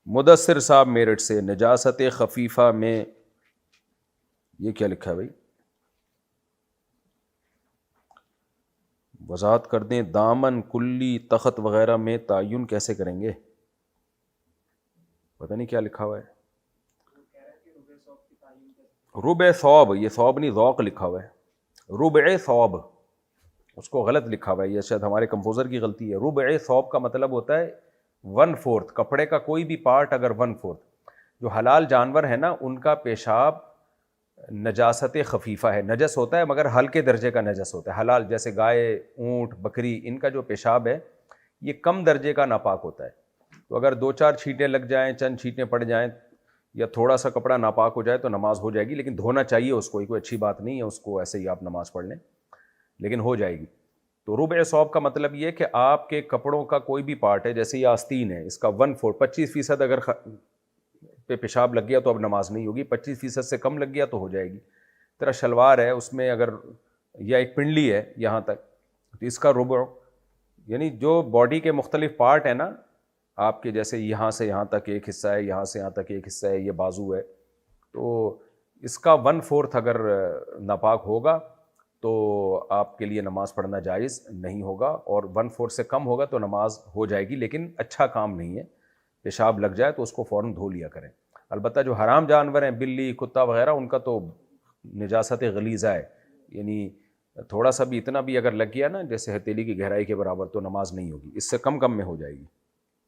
مدثر صاحب میرٹھ سے، نجاست خفیفہ میں یہ کیا لکھا ہے بھائی؟ وضاحت کر دیں، دامن، کلی، تخت وغیرہ میں تعین کیسے کریں گے؟ پتہ نہیں کیا لکھا ہوا ہے، ربع ثواب، یہ ثواب نہیں ذوق لکھا ہوا ہے، ربع ثواب، اس کو غلط لکھا ہوا ہے، یہ شاید ہمارے کمپوزر کی غلطی ہے۔ ربع ثواب کا مطلب ہوتا ہے 1/4، کپڑے کا کوئی بھی پارٹ اگر 1/4۔ جو حلال جانور ہے نا ان کا پیشاب نجاست خفیفہ ہے، نجس ہوتا ہے مگر ہلکے درجے کا نجس ہوتا ہے۔ حلال جیسے گائے، اونٹ، بکری، ان کا جو پیشاب ہے یہ کم درجے کا ناپاک ہوتا ہے۔ تو اگر 2-4 چھینٹیں لگ جائیں، چند چھینٹیں پڑ جائیں یا تھوڑا سا کپڑا ناپاک ہو جائے تو نماز ہو جائے گی، لیکن دھونا چاہیے اس کو، کوئی اچھی بات نہیں ہے اس کو ایسے ہی آپ نماز پڑھ لیں، لیکن ہو جائے گی۔ تو ربع ثواب کا مطلب یہ کہ آپ کے کپڑوں کا کوئی بھی پارٹ ہے، جیسے یہ آستین ہے، اس کا 1/4، 25% اگر پہ پیشاب لگ گیا تو اب نماز نہیں ہوگی، 25% سے کم لگ گیا تو ہو جائے گی۔ تیرا شلوار ہے اس میں اگر، یا ایک پنڈلی ہے یہاں تک، تو اس کا ربع، یعنی جو باڈی کے مختلف پارٹ ہیں نا آپ کے، جیسے یہاں سے یہاں تک ایک حصہ ہے، یہاں سے یہاں تک ایک حصہ ہے، یہ بازو ہے، تو اس کا 1/4 اگر ناپاک ہوگا تو آپ کے لیے نماز پڑھنا جائز نہیں ہوگا، اور 1/4 سے کم ہوگا تو نماز ہو جائے گی، لیکن اچھا کام نہیں ہے۔ پیشاب لگ جائے تو اس کو فوراً دھو لیا کریں۔ البتہ جو حرام جانور ہیں، بلی، کتا وغیرہ، ان کا تو نجاست غلیظہ ہے، یعنی تھوڑا سا بھی، اتنا بھی اگر لگ گیا نا جیسے ہتھیلی کی گہرائی کے برابر، تو نماز نہیں ہوگی، اس سے کم میں ہو جائے گی۔